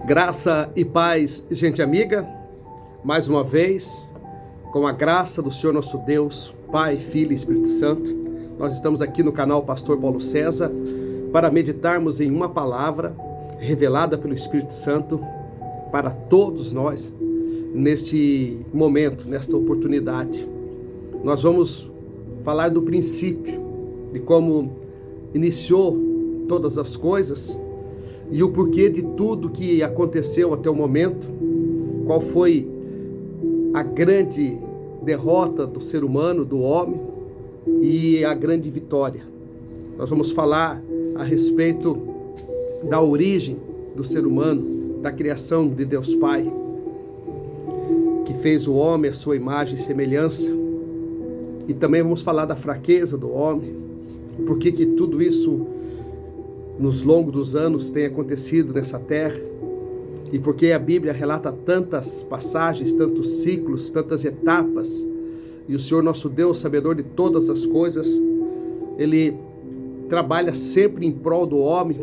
Graça e paz, gente amiga, mais uma vez, com a graça do Senhor nosso Deus, Pai, Filho e Espírito Santo, nós estamos aqui no canal Pastor Paulo César para meditarmos em uma palavra revelada pelo Espírito Santo para todos nós neste momento, nesta oportunidade. Nós vamos falar do princípio, de como iniciou todas as coisas e o porquê de tudo que aconteceu até o momento, qual foi a grande derrota do ser humano, do homem, e a grande vitória. Nós vamos falar a respeito da origem do ser humano, da criação de Deus Pai, que fez o homem à sua imagem e semelhança, e também vamos falar da fraqueza do homem, por que tudo isso nos longos dos anos tem acontecido nessa terra, e porque a Bíblia relata tantas passagens, tantos ciclos, tantas etapas, e o Senhor nosso Deus, sabedor de todas as coisas, Ele trabalha sempre em prol do homem,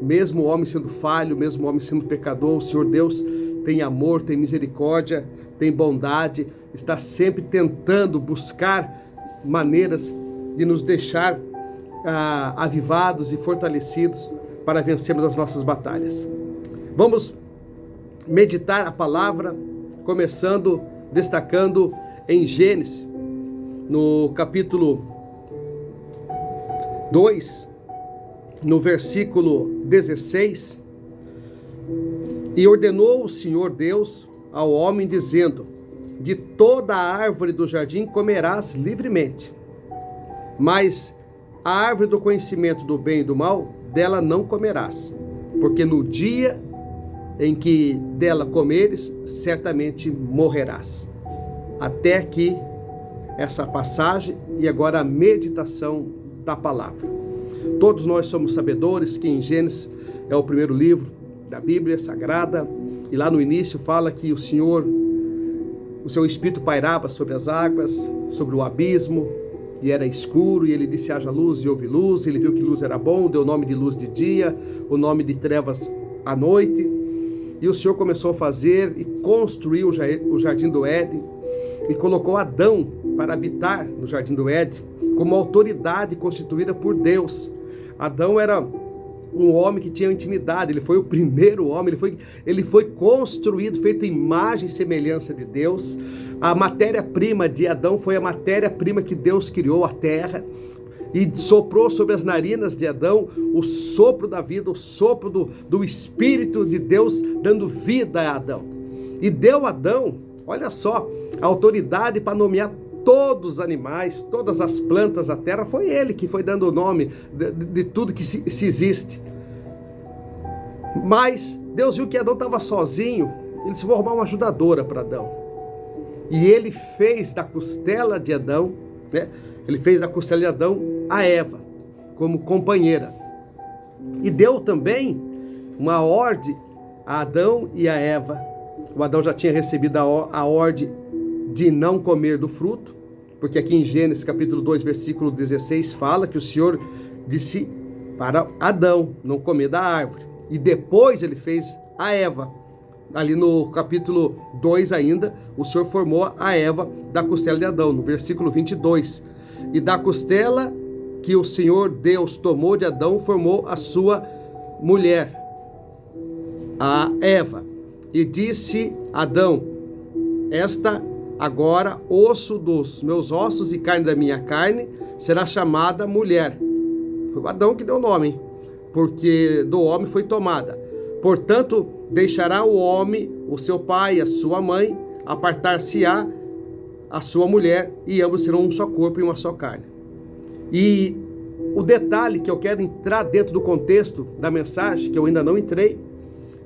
mesmo o homem sendo falho, mesmo o homem sendo pecador. O Senhor Deus tem amor, tem misericórdia, tem bondade, está sempre tentando buscar maneiras de nos deixar avivados e fortalecidos para vencermos as nossas batalhas. Vamos meditar a palavra, começando, destacando em Gênesis, no capítulo 2, no versículo 16, e ordenou o Senhor Deus ao homem, dizendo: de toda a árvore do jardim comerás livremente, mas a árvore do conhecimento do bem e do mal, dela não comerás, porque no dia em que dela comeres, certamente morrerás. Até aqui essa passagem, e agora a meditação da palavra. Todos nós somos sabedores que em Gênesis é o primeiro livro da Bíblia Sagrada, e lá no início fala que o Senhor, o seu Espírito pairava sobre as águas, sobre o abismo, e era escuro, e ele disse: haja luz, e houve luz. Ele viu que luz era bom, deu o nome de luz de dia, o nome de trevas à noite, e o Senhor começou a fazer e construiu o jardim do Éden, e colocou Adão para habitar no jardim do Éden, como autoridade constituída por Deus. Adão era um homem que tinha intimidade, ele foi o primeiro homem, ele foi construído, feito imagem e semelhança de Deus. A matéria-prima de Adão foi a matéria-prima que Deus criou, a terra, e soprou sobre as narinas de Adão o sopro da vida, o sopro do Espírito de Deus, dando vida a Adão. E deu a Adão, olha só, a autoridade para nomear todos os animais, todas as plantas da terra. Foi ele que foi dando o nome de tudo que se existe. Mas Deus viu que Adão estava sozinho, ele disse: vou arrumar uma ajudadora para Adão. E ele fez da costela de Adão, ele fez da costela de Adão a Eva, como companheira. E deu também uma ordem a Adão e a Eva. O Adão já tinha recebido a ordem de não comer do fruto, porque aqui em Gênesis capítulo 2, versículo 16, fala que o Senhor disse para Adão não comer da árvore. E depois ele fez a Eva. Ali no capítulo 2 ainda, o Senhor formou a Eva da costela de Adão, no versículo 22. E da costela que o Senhor Deus tomou de Adão, formou a sua mulher, a Eva. E disse Adão: esta agora, osso dos meus ossos e carne da minha carne, será chamada mulher. Foi o Adão que deu o nome, porque do homem foi tomada. Portanto, deixará o homem o seu pai e a sua mãe, apartar-se-á a sua mulher, e ambos serão um só corpo e uma só carne. E o detalhe que eu quero entrar dentro do contexto da mensagem, que eu ainda não entrei,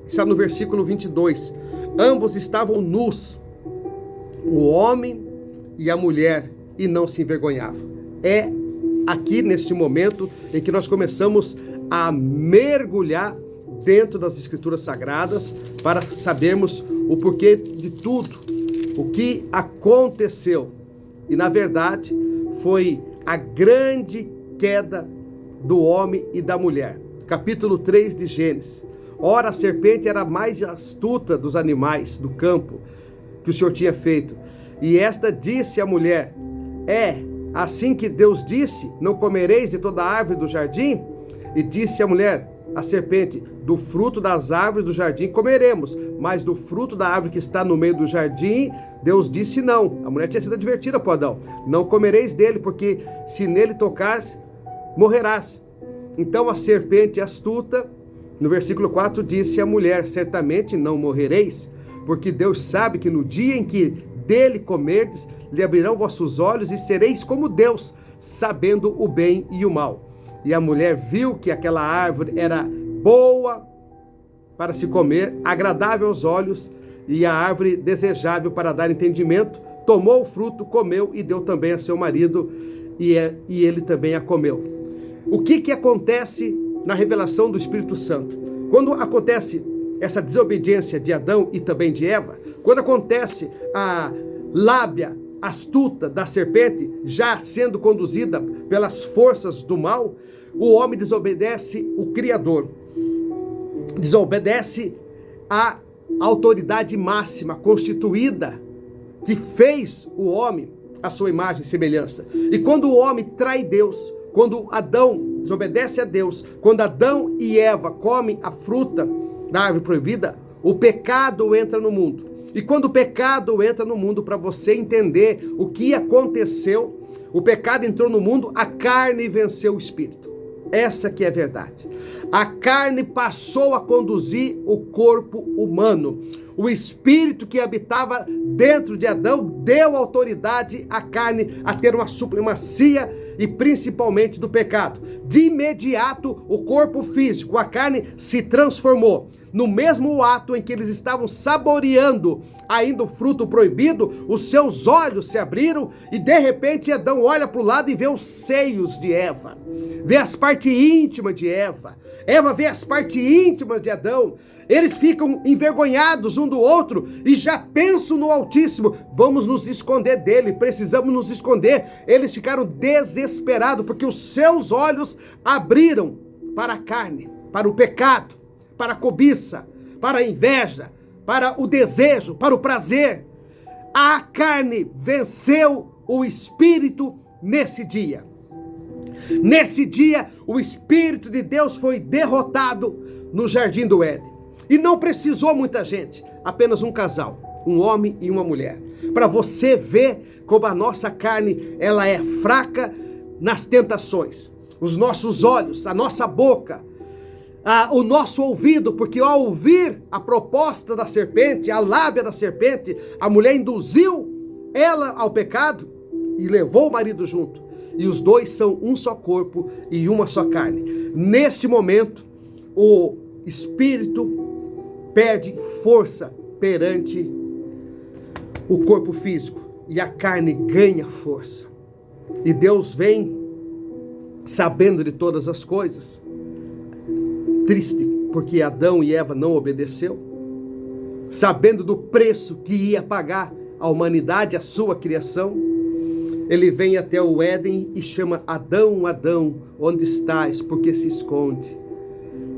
está no versículo 22. Ambos estavam nus, o homem e a mulher, e não se envergonhavam. É aqui neste momento em que nós começamos a mergulhar dentro das Escrituras Sagradas para sabermos o porquê de tudo, o que aconteceu. E na verdade foi a grande queda do homem e da mulher. Capítulo 3 de Gênesis. Ora, a serpente era a mais astuta dos animais do campo que o Senhor tinha feito. E esta disse à mulher: é assim que Deus disse, não comereis de toda a árvore do jardim? E disse a mulher, a serpente: do fruto das árvores do jardim comeremos, mas do fruto da árvore que está no meio do jardim, Deus disse não. A mulher tinha sido advertida por Adão: não comereis dele, porque se nele tocares, morrerás. Então a serpente astuta, no versículo 4, disse à mulher: certamente não morrereis, porque Deus sabe que no dia em que dele comerdes, lhe abrirão vossos olhos e sereis como Deus, sabendo o bem e o mal. E a mulher viu que aquela árvore era boa para se comer, agradável aos olhos, e a árvore desejável para dar entendimento. Tomou o fruto, comeu e deu também a seu marido, e ele também a comeu. O que acontece na revelação do Espírito Santo? Quando acontece essa desobediência de Adão e também de Eva, quando acontece a lábia astuta da serpente, já sendo conduzida pelas forças do mal, o homem desobedece o Criador, desobedece a autoridade máxima constituída, que fez o homem à sua imagem e semelhança. E quando o homem trai Deus, quando Adão desobedece a Deus, quando Adão e Eva comem a fruta da árvore proibida, o pecado entra no mundo. E quando o pecado entra no mundo, para você entender o que aconteceu, o pecado entrou no mundo, a carne venceu o espírito. Essa que é a verdade. A carne passou a conduzir o corpo humano. O espírito que habitava dentro de Adão deu autoridade à carne a ter uma supremacia, e principalmente do pecado. De imediato, o corpo físico, a carne, se transformou. No mesmo ato em que eles estavam saboreando ainda o fruto proibido, os seus olhos se abriram e de repente Adão olha para o lado e vê os seios de Eva, vê as partes íntimas de Eva. Eva vê as partes íntimas de Adão. Eles ficam envergonhados um do outro e já pensam no Altíssimo: vamos nos esconder dele, precisamos nos esconder. Eles ficaram desesperados porque os seus olhos abriram para a carne, para o pecado, para a cobiça, para a inveja, para o desejo, para o prazer. A carne venceu o espírito nesse dia. Nesse dia, o Espírito de Deus foi derrotado no Jardim do Éden. E não precisou muita gente, apenas um casal, um homem e uma mulher. Para você ver como a nossa carne, ela é fraca nas tentações. Os nossos olhos, a nossa boca, o nosso ouvido, porque ao ouvir a proposta da serpente, a lábia da serpente, a mulher induziu ela ao pecado e levou o marido junto. E os dois são um só corpo e uma só carne. Neste momento, o espírito perde força perante o corpo físico e a carne ganha força. E Deus vem sabendo de todas as coisas, triste porque Adão e Eva não obedeceu, sabendo do preço que ia pagar a humanidade, a sua criação. Ele vem até o Éden e chama: Adão, Adão, onde estás? Porque se esconde.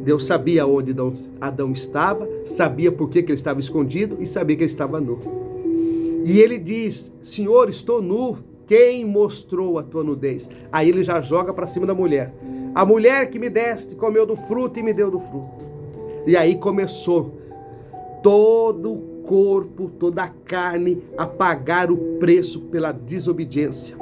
Deus sabia onde Adão estava, sabia por que ele estava escondido e sabia que ele estava nu. E ele diz: Senhor, estou nu, quem mostrou a tua nudez? Aí ele já joga para cima da mulher. A mulher que me deste comeu do fruto e me deu do fruto. E aí começou todo o corpo, toda a carne a pagar o preço pela desobediência.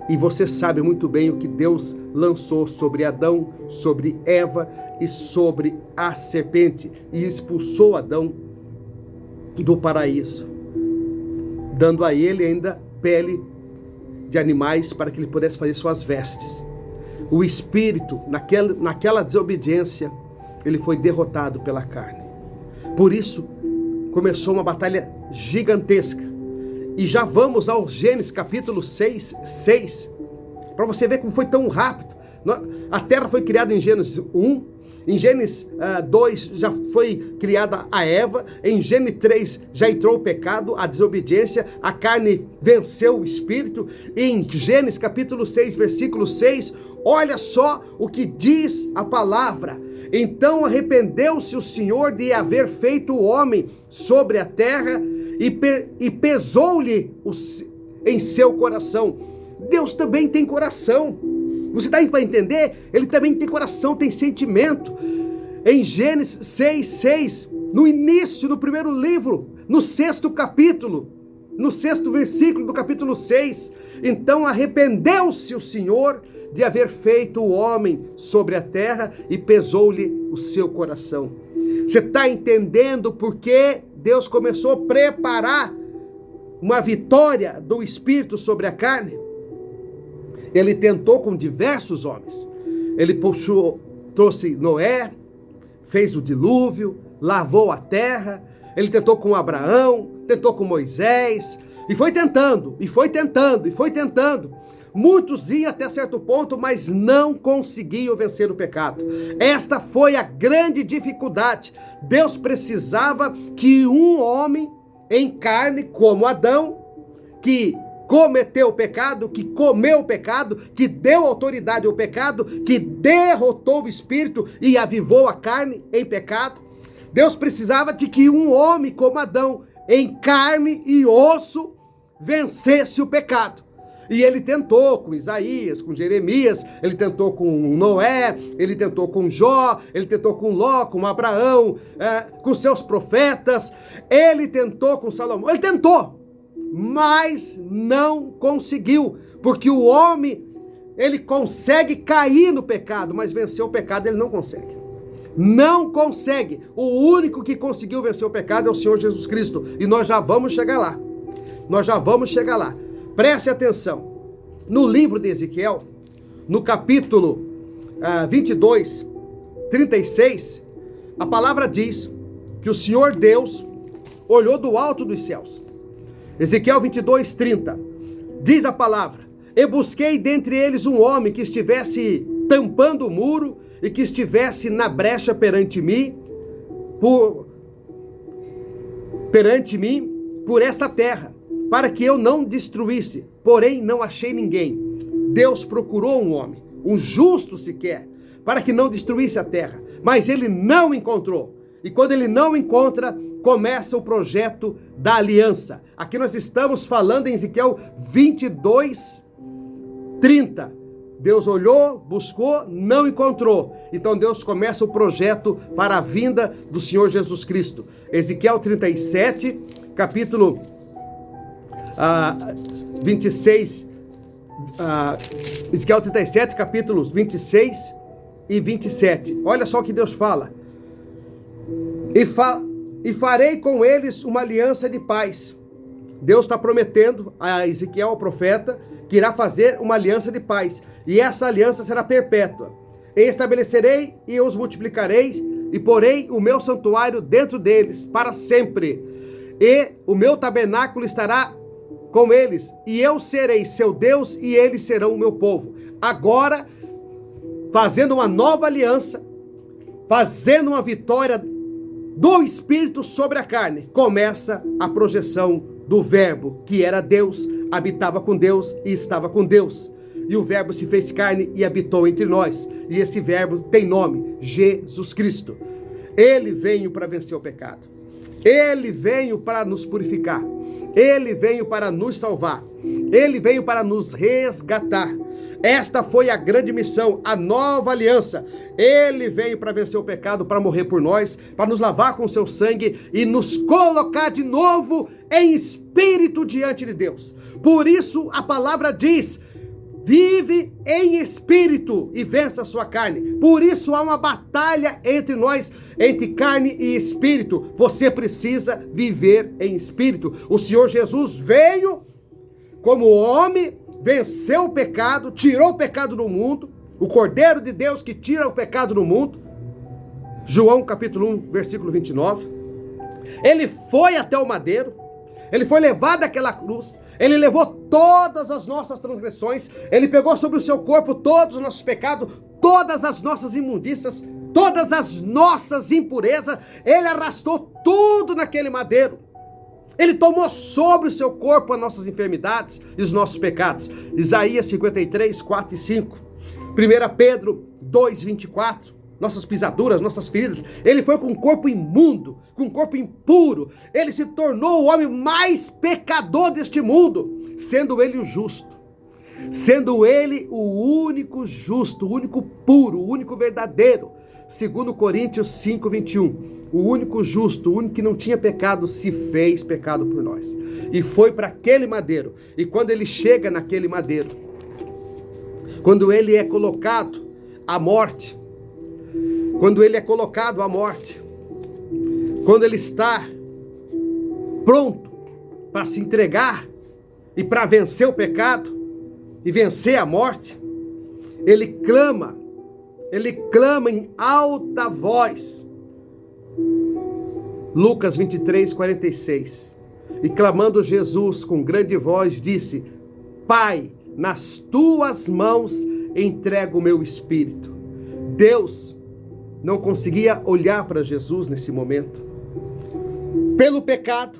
E você sabe muito bem o que Deus lançou sobre Adão, sobre Eva e sobre a serpente, e expulsou Adão do paraíso, dando a ele ainda pele de animais para que ele pudesse fazer suas vestes. O espírito, naquela desobediência, ele foi derrotado pela carne. Por isso, começou uma batalha gigantesca. E já vamos ao Gênesis capítulo 6, para você ver como foi tão rápido. A terra foi criada em Gênesis 1, em Gênesis 2 já foi criada a Eva, em Gênesis 3 já entrou o pecado, a desobediência, a carne venceu o espírito. E em Gênesis capítulo 6, versículo 6, olha só o que diz a palavra. Então arrependeu-se o Senhor de haver feito o homem sobre a terra e pesou-lhe em seu coração. Deus também tem coração. Você está aí para entender? Ele também tem coração, tem sentimento. Em Gênesis 6:6, no início do primeiro livro, no 6º capítulo, no 6º versículo do capítulo 6, então arrependeu-se o Senhor de haver feito o homem sobre a terra e pesou-lhe o seu coração. Você está entendendo por que Deus começou a preparar uma vitória do Espírito sobre a carne? Ele tentou com diversos homens. Ele trouxe Noé, fez o dilúvio, lavou a terra. Ele tentou com Abraão, tentou com Moisés, e foi tentando, e foi tentando, e foi tentando. Muitos iam até certo ponto, mas não conseguiam vencer o pecado. Esta foi a grande dificuldade. Deus precisava que um homem em carne, como Adão, que cometeu o pecado, que comeu o pecado, que deu autoridade ao pecado, que derrotou o espírito e avivou a carne em pecado. Deus precisava de que um homem como Adão, em carne e osso, vencesse o pecado. E ele tentou com Isaías, com Jeremias, ele tentou com Noé, ele tentou com Jó, ele tentou com Ló, com Abraão, com seus profetas, ele tentou com Salomão, ele tentou, mas não conseguiu, porque o homem, ele consegue cair no pecado, mas vencer o pecado ele não consegue. Não consegue. O único que conseguiu vencer o pecado é o Senhor Jesus Cristo, e nós já vamos chegar lá. Nós já vamos chegar lá. Preste atenção, no livro de Ezequiel, no capítulo 22, 36, a palavra diz que o Senhor Deus olhou do alto dos céus. Ezequiel 22, 30, diz a palavra: e busquei dentre eles um homem que estivesse tampando o muro e que estivesse na brecha perante mim por essa terra, para que eu não destruísse, porém não achei ninguém. Deus procurou um homem, um justo sequer, para que não destruísse a terra, mas ele não encontrou. E quando ele não encontra, começa o projeto da aliança. Aqui nós estamos falando em Ezequiel 22, 30. Deus olhou, buscou, não encontrou. Então Deus começa o projeto para a vinda do Senhor Jesus Cristo. Ezequiel 37, capítulo 26, Ezequiel 37, capítulos 26 e 27. Olha só o que Deus fala. E farei com eles uma aliança de paz. Deus está prometendo a Ezequiel, o profeta, que irá fazer uma aliança de paz. E essa aliança será perpétua. E estabelecerei e os multiplicarei, e porei o meu santuário dentro deles para sempre. E o meu tabernáculo estará com eles, e eu serei seu Deus, e eles serão o meu povo. Agora, fazendo uma nova aliança, fazendo uma vitória do Espírito sobre a carne, começa a projeção do Verbo, que era Deus, habitava com Deus e estava com Deus. E o Verbo se fez carne e habitou entre nós. E esse Verbo tem nome, Jesus Cristo. Ele veio para vencer o pecado. Ele veio para nos purificar. Ele veio para nos salvar. Ele veio para nos resgatar. Esta foi a grande missão, a nova aliança. Ele veio para vencer o pecado, para morrer por nós, para nos lavar com seu sangue e nos colocar de novo em espírito diante de Deus. Por isso a palavra diz: vive em espírito e vença a sua carne. Por isso há uma batalha entre nós, entre carne e espírito. Você precisa viver em espírito. O Senhor Jesus veio como homem, venceu o pecado, tirou o pecado do mundo, o Cordeiro de Deus que tira o pecado do mundo. João capítulo 1, versículo 29. Ele foi até o madeiro, ele foi levado àquela cruz, ele levou todas as nossas transgressões, ele pegou sobre o seu corpo todos os nossos pecados, todas as nossas imundícias, todas as nossas impurezas, ele arrastou tudo naquele madeiro. Ele tomou sobre o seu corpo as nossas enfermidades e os nossos pecados. Isaías 53, 4 e 5. 1 Pedro 2, 24. nossas pisaduras, nossas feridas. Ele foi com um corpo imundo, com um corpo impuro. Ele se tornou o homem mais pecador deste mundo, sendo ele o justo. Sendo ele o único justo, o único puro, o único verdadeiro. Segundo Coríntios 5, 21. O único justo, o único que não tinha pecado, se fez pecado por nós. E foi para aquele madeiro. E quando ele chega naquele madeiro, quando ele é colocado à morte, quando ele é colocado à morte, quando ele está pronto para se entregar e para vencer o pecado e vencer a morte, ele clama em alta voz. Lucas 23, 46. E clamando Jesus com grande voz, disse: Pai, nas tuas mãos entrego o meu espírito. Deus não conseguia olhar para Jesus nesse momento. Pelo pecado,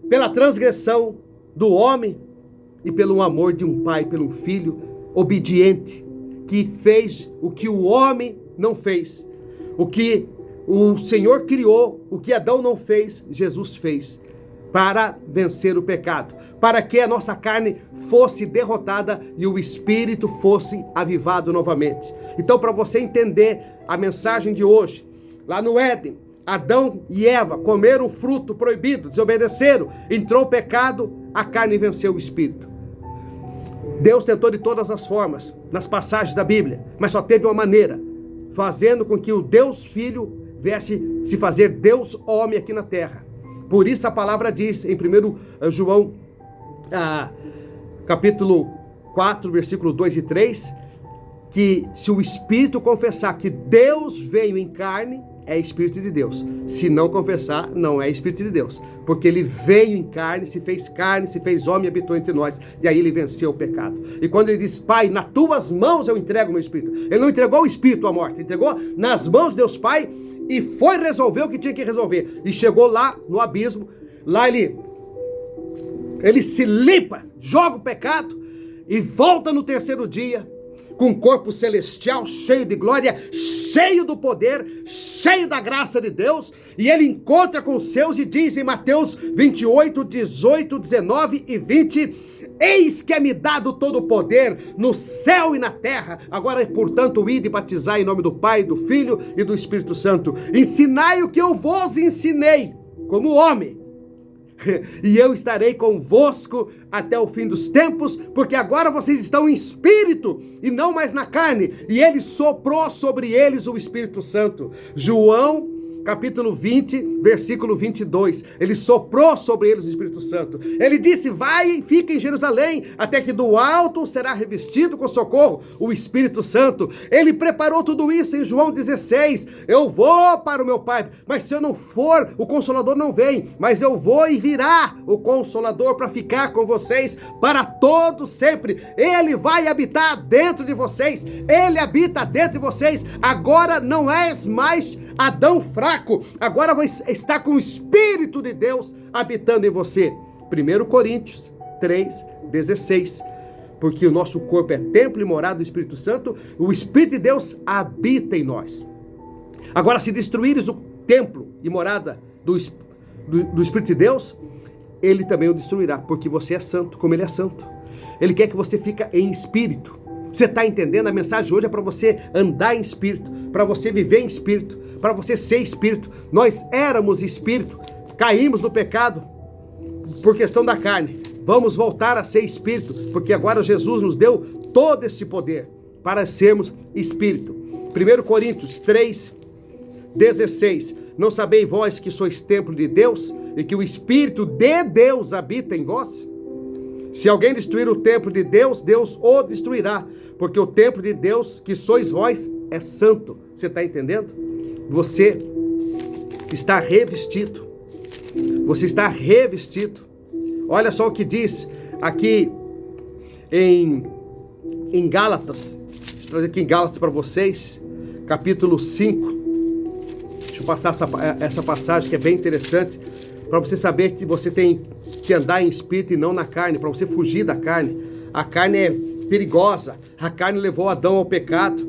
pela transgressão do homem e pelo amor de um pai, pelo filho obediente, que fez o que o homem não fez. O que o Senhor criou, o que Adão não fez, Jesus fez. Para vencer o pecado. Para que a nossa carne fosse derrotada e o espírito fosse avivado novamente. Então, para você entender a mensagem de hoje, lá no Éden, Adão e Eva comeram o fruto proibido, desobedeceram, entrou o pecado, a carne venceu o espírito. Deus tentou de todas as formas, nas passagens da Bíblia, mas só teve uma maneira, fazendo com que o Deus Filho viesse se fazer Deus homem aqui na terra. Por isso a palavra diz em 1 João, capítulo 4, versículo 2 e 3, que se o Espírito confessar que Deus veio em carne, é Espírito de Deus. Se não confessar, não é Espírito de Deus. Porque ele veio em carne, se fez homem e habitou entre nós. E aí ele venceu o pecado. E quando ele diz: Pai, nas tuas mãos eu entrego o meu Espírito. Ele não entregou o Espírito à morte, ele entregou nas mãos de Deus Pai e foi resolver o que tinha que resolver. E chegou lá no abismo, lá ele se limpa, joga o pecado e volta no terceiro dia com um corpo celestial, cheio de glória, cheio do poder, cheio da graça de Deus, e ele encontra com os seus e diz em Mateus 28, 18, 19 e 20: Eis que é-me dado todo o poder no céu e na terra. Agora, portanto, ide e batizai em nome do Pai, do Filho e do Espírito Santo. Ensinai o que eu vos ensinei, como homem. E eu estarei convosco até o fim dos tempos, porque agora vocês estão em espírito e não mais na carne. E ele soprou sobre eles o Espírito Santo. João capítulo 20, versículo 22, ele soprou sobre eles o Espírito Santo. Ele disse: vai e fica em Jerusalém, até que do alto será revestido com socorro o Espírito Santo. Ele preparou tudo isso em João 16, eu vou para o meu Pai, mas se eu não for, o Consolador não vem, mas eu vou e virá o Consolador para ficar com vocês para todos sempre. Ele vai habitar dentro de vocês, ele habita dentro de vocês. Agora não és mais Adão fraco, agora vai estar com o Espírito de Deus habitando em você. 1 Coríntios 3, 16. Porque o nosso corpo é templo e morada do Espírito Santo, o Espírito de Deus habita em nós. Agora, se destruíres o templo e morada do Espírito de Deus, ele também o destruirá, porque você é santo, como ele é santo. Ele quer que você fique em espírito. Você está entendendo? A mensagem hoje é para você andar em espírito, para você viver em espírito, para você ser espírito. Nós éramos espírito, caímos no pecado por questão da carne. Vamos voltar a ser espírito, porque agora Jesus nos deu todo este poder para sermos espírito. 1 Coríntios 3, 16. Não sabeis vós que sois templo de Deus e que o Espírito de Deus habita em vós? Se alguém destruir o templo de Deus, Deus o destruirá, porque o templo de Deus, que sois vós, é santo. Você está entendendo? Você está revestido. Você está revestido. Olha só o que diz aqui em Gálatas. Deixa eu trazer aqui em Gálatas para vocês, capítulo 5. Deixa eu passar essa passagem que é bem interessante, para você saber que você tem que andar em espírito e não na carne, para você fugir da carne. A carne é perigosa, a carne levou Adão ao pecado.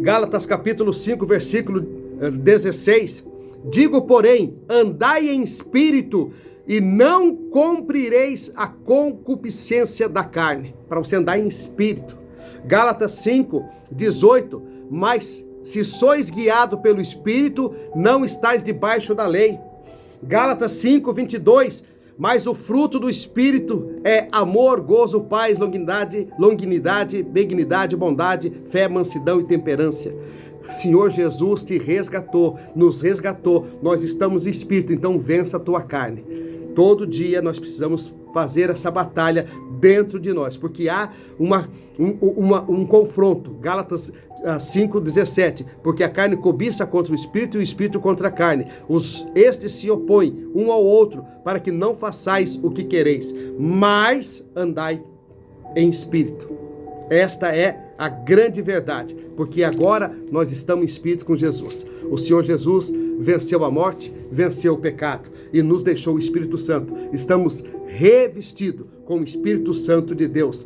Gálatas capítulo 5, versículo 16. Digo, porém, andai em espírito e não cumprireis a concupiscência da carne. Para você andar em espírito. Gálatas 5, 18. Mas se sois guiado pelo espírito, não estáis debaixo da lei. Gálatas 5, 22. Mas o fruto do espírito é amor, gozo, paz, longanimidade, benignidade, bondade, fé, mansidão e temperança. Senhor Jesus te resgatou, nos resgatou, nós estamos em espírito, então vença a tua carne. Todo dia nós precisamos fazer essa batalha dentro de nós, porque há um confronto. Gálatas 5:17, porque a carne cobiça contra o espírito e o espírito contra a carne. Estes se opõem um ao outro, para que não façais o que quereis, mas andai em espírito. Esta é a grande verdade, porque agora nós estamos em espírito com Jesus. O Senhor Jesus venceu a morte, venceu o pecado e nos deixou o Espírito Santo. Estamos revestidos com o Espírito Santo de Deus.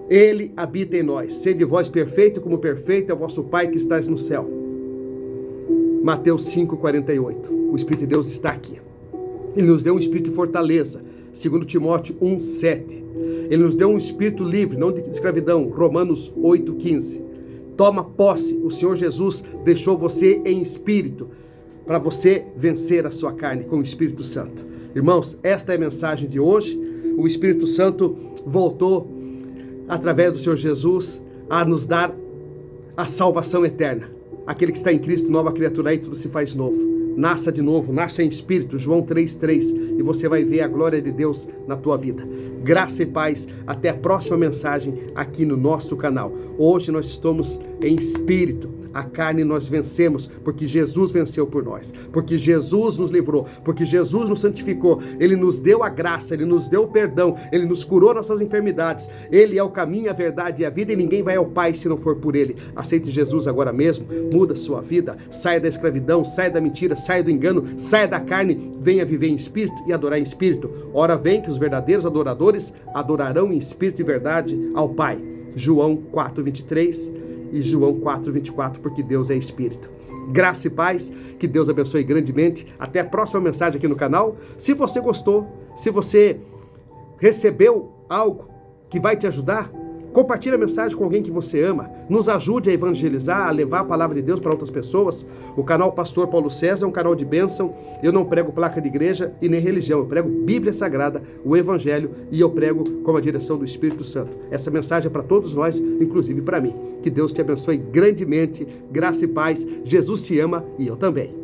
Ele habita em nós. Sede vós perfeito, como perfeito é o vosso Pai que estás no céu. Mateus 5:48. O Espírito de Deus está aqui. Ele nos deu um espírito de fortaleza. 2 Timóteo 1:7. Ele nos deu um espírito livre, não de escravidão. Romanos 8:15. Toma posse. O Senhor Jesus deixou você em espírito para você vencer a sua carne com o Espírito Santo. Irmãos, esta é a mensagem de hoje. O Espírito Santo voltou através do Senhor Jesus a nos dar a salvação eterna. Aquele que está em Cristo, nova criatura, aí tudo se faz novo. Nasça de novo, nasça em espírito, João 3:3, e você vai ver a glória de Deus na tua vida. Graça e paz, até a próxima mensagem aqui no nosso canal. Hoje nós estamos em espírito. A carne nós vencemos, porque Jesus venceu por nós, porque Jesus nos livrou, porque Jesus nos santificou, Ele nos deu a graça, Ele nos deu o perdão, Ele nos curou nossas enfermidades, Ele é o caminho, a verdade e a vida, e ninguém vai ao Pai se não for por Ele. Aceite Jesus agora mesmo, muda a sua vida, saia da escravidão, saia da mentira, saia do engano, saia da carne, venha viver em espírito e adorar em espírito. Ora vem que os verdadeiros adoradores adorarão em espírito e verdade ao Pai. João 4:23 e João 4:24, porque Deus é espírito. Graça e paz, que Deus abençoe grandemente. Até a próxima mensagem aqui no canal. Se você gostou, se você recebeu algo que vai te ajudar, compartilhe a mensagem com alguém que você ama. Nos ajude a evangelizar, a levar a palavra de Deus para outras pessoas. O canal Pastor Paulo César é um canal de bênção. Eu não prego placa de igreja e nem religião. Eu prego Bíblia Sagrada, o Evangelho, e eu prego com a direção do Espírito Santo. Essa mensagem é para todos nós, inclusive para mim. Que Deus te abençoe grandemente. Graça e paz. Jesus te ama e eu também.